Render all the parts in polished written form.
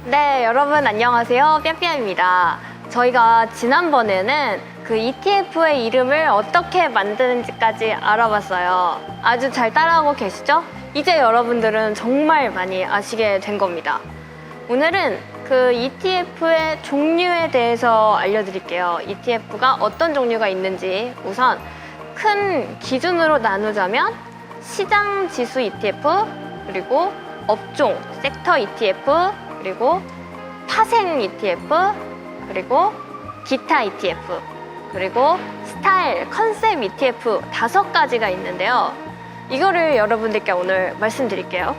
네, 여러분 안녕하세요. 뺨뺨입니다. 저희가 지난번에는 그 ETF의 이름을 어떻게 만드는지까지 알아봤어요. 아주 잘 따라하고 계시죠? 이제 여러분들은 정말 많이 아시게 된 겁니다. 오늘은 그 ETF의 종류에 대해서 알려드릴게요. ETF가 어떤 종류가 있는지 우선 큰 기준으로 나누자면 시장 지수 ETF, 그리고 업종, 섹터 ETF, 그리고 파생 ETF, 그리고 기타 ETF, 그리고 스타일, 컨셉 ETF 5가지가 있는데요. 이거를 여러분들께 오늘 말씀드릴게요.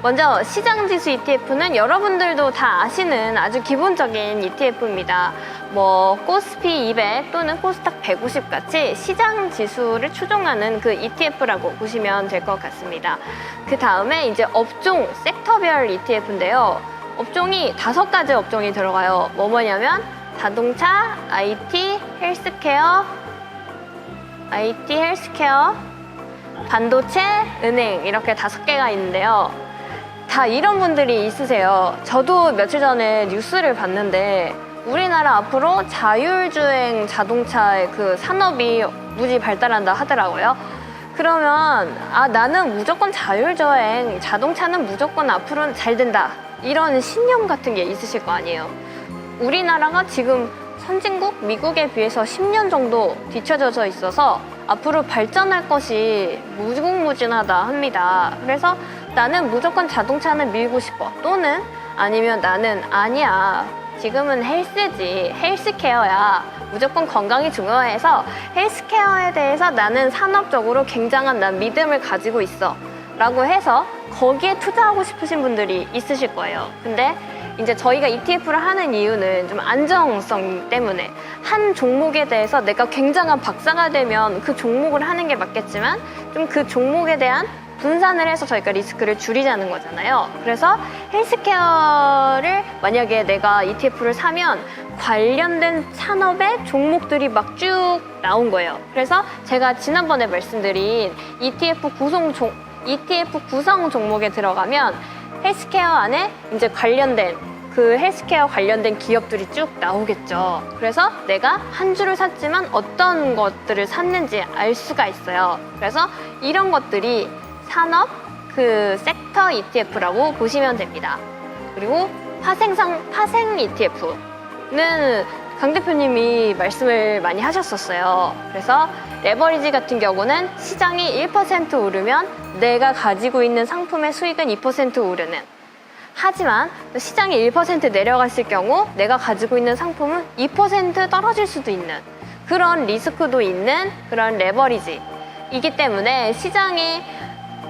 먼저 시장지수 ETF는 여러분들도 다 아시는 아주 기본적인 ETF입니다. 뭐 코스피 200 또는 코스닥 150 같이 시장 지수를 추종하는 그 ETF라고 보시면 될 것 같습니다. 그 다음에 이제 업종, 섹터별 ETF인데요. 업종이 5가지 업종이 들어가요. 뭐냐면 자동차, IT, 헬스케어, 반도체, 은행 이렇게 5개가 있는데요. 다 이런 분들이 있으세요. 저도 며칠 전에 뉴스를 봤는데 우리나라 앞으로 자율주행 자동차의 그 산업이 무지 발달한다 하더라고요. 그러면 나는 무조건 자율주행 자동차는 무조건 앞으로는 잘 된다, 이런 신념 같은 게 있으실 거 아니에요. 우리나라가 지금 선진국 미국에 비해서 10년 정도 뒤쳐져 있어서 앞으로 발전할 것이 무궁무진하다 합니다. 그래서 나는 무조건 자동차는 밀고 싶어, 또는 아니면 나는 아니야, 지금은 헬스지, 헬스케어야, 무조건 건강이 중요해서 헬스케어에 대해서 나는 산업적으로 굉장한 난 믿음을 가지고 있어 라고 해서 거기에 투자하고 싶으신 분들이 있으실 거예요. 근데 이제 저희가 ETF를 하는 이유는 좀 안정성 때문에, 한 종목에 대해서 내가 굉장한 박사가 되면 그 종목을 하는 게 맞겠지만 좀 그 종목에 대한 분산을 해서 저희가 리스크를 줄이자는 거잖아요. 그래서 헬스케어를 만약에 내가 ETF를 사면 관련된 산업의 종목들이 막 쭉 나온 거예요. 그래서 제가 지난번에 말씀드린 ETF 구성 종목에 들어가면 헬스케어 안에 이제 관련된 그 헬스케어 관련된 기업들이 쭉 나오겠죠. 그래서 내가 한 주를 샀지만 어떤 것들을 샀는지 알 수가 있어요. 그래서 이런 것들이 산업 그 섹터 ETF라고 보시면 됩니다. 그리고 파생 ETF는 강 대표님이 말씀을 많이 하셨었어요. 그래서 레버리지 같은 경우는 시장이 1% 오르면 내가 가지고 있는 상품의 수익은 2% 오르는, 하지만 시장이 1% 내려갔을 경우 내가 가지고 있는 상품은 2% 떨어질 수도 있는 그런 리스크도 있는 그런 레버리지이기 때문에 시장이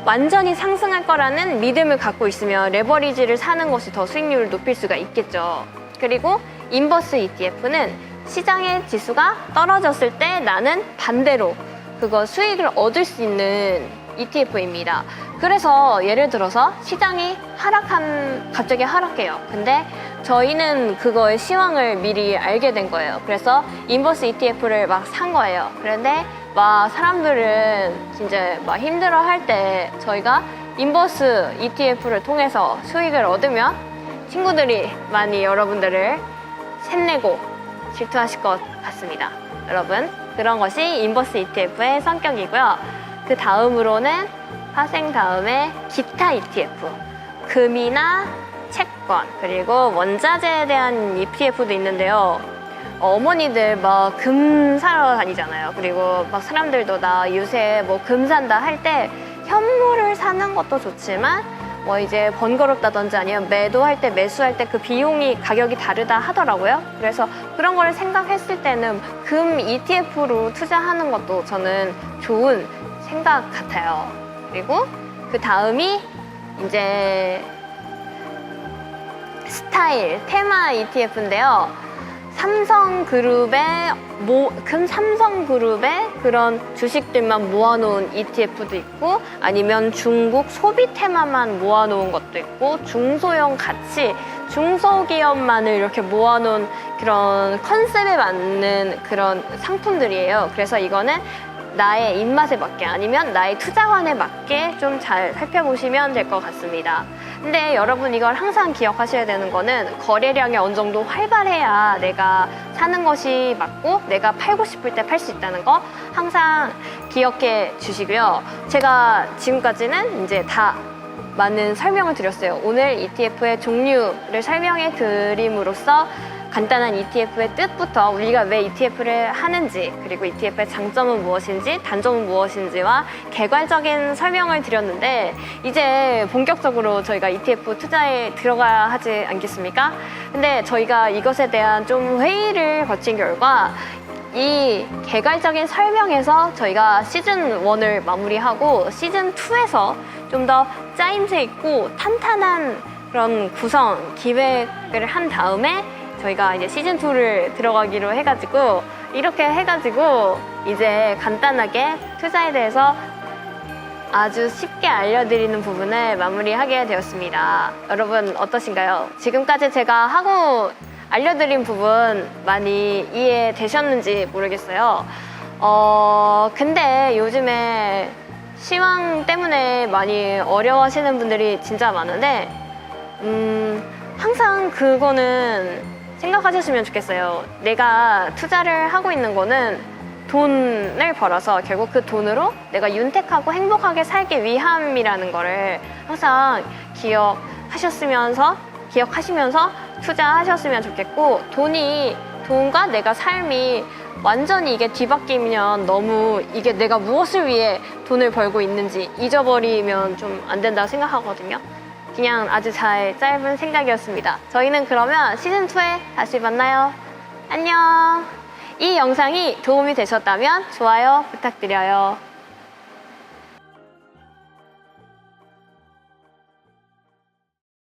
완전히 상승할 거라는 믿음을 갖고 있으면 레버리지를 사는 것이 더 수익률을 높일 수가 있겠죠. 그리고 인버스 ETF는 시장의 지수가 떨어졌을 때 나는 반대로 그거 수익을 얻을 수 있는 ETF입니다. 그래서 예를 들어서 시장이 갑자기 하락해요. 근데 저희는 그거의 시황을 미리 알게 된 거예요. 그래서 인버스 ETF를 막 산 거예요. 그런데 막 사람들은 진짜 막 힘들어 할 때 저희가 인버스 ETF를 통해서 수익을 얻으면 친구들이 많이 여러분들을 샘내고 질투하실 것 같습니다. 여러분, 그런 것이 인버스 ETF의 성격이고요. 그 다음으로는 파생 다음에 기타 ETF, 금이나 채권, 그리고 원자재에 대한 ETF도 있는데요. 어머니들 막 금 사러 다니잖아요. 그리고 막 사람들도 나 요새 뭐 금 산다 할 때 현물을 사는 것도 좋지만 뭐 이제 번거롭다든지 아니면 매도할 때 매수할 때 그 비용이 가격이 다르다 하더라고요. 그래서 그런 걸 생각했을 때는 금 ETF로 투자하는 것도 저는 좋은 생각 같아요. 그리고 그 다음이 이제 스타일, 테마 ETF인데요. 삼성그룹의 그런 주식들만 모아놓은 ETF도 있고, 아니면 중국 소비 테마만 모아놓은 것도 있고, 중소형 가치, 중소기업만을 이렇게 모아놓은 그런 컨셉에 맞는 그런 상품들이에요. 그래서 이거는 나의 입맛에 맞게 아니면 나의 투자관에 맞게 좀 잘 살펴보시면 될 것 같습니다. 근데 여러분 이걸 항상 기억하셔야 되는 거는 거래량이 어느 정도 활발해야 내가 사는 것이 맞고 내가 팔고 싶을 때 팔 수 있다는 거 항상 기억해 주시고요. 제가 지금까지는 이제 다 많은 설명을 드렸어요. 오늘 ETF의 종류를 설명해 드림으로써 간단한 ETF의 뜻부터 우리가 왜 ETF를 하는지, 그리고 ETF의 장점은 무엇인지, 단점은 무엇인지와 개괄적인 설명을 드렸는데 이제 본격적으로 저희가 ETF 투자에 들어가야 하지 않겠습니까? 근데 저희가 이것에 대한 좀 회의를 거친 결과 이 개괄적인 설명에서 저희가 시즌 1을 마무리하고 시즌 2에서 좀 더 짜임새 있고 탄탄한 그런 구성, 기획을 한 다음에 저희가 이제 시즌 2를 들어가기로 해가지고 이렇게 해가지고 이제 간단하게 투자에 대해서 아주 쉽게 알려드리는 부분을 마무리하게 되었습니다. 여러분 어떠신가요? 지금까지 제가 하고 알려드린 부분 많이 이해되셨는지 모르겠어요. 근데 요즘에 시황 때문에 많이 어려워하시는 분들이 진짜 많은데 항상 그거는 생각하셨으면 좋겠어요. 내가 투자를 하고 있는 거는 돈을 벌어서 결국 그 돈으로 내가 윤택하고 행복하게 살기 위함이라는 거를 항상 기억하시면서 투자하셨으면 좋겠고, 돈과 내가 삶이 완전히 이게 뒤바뀌면 너무 이게 내가 무엇을 위해 돈을 벌고 있는지 잊어버리면 좀 안 된다고 생각하거든요. 그냥 아주 짧은 생각이었습니다. 저희는 그러면 시즌2에 다시 만나요. 안녕. 이 영상이 도움이 되셨다면 좋아요 부탁드려요.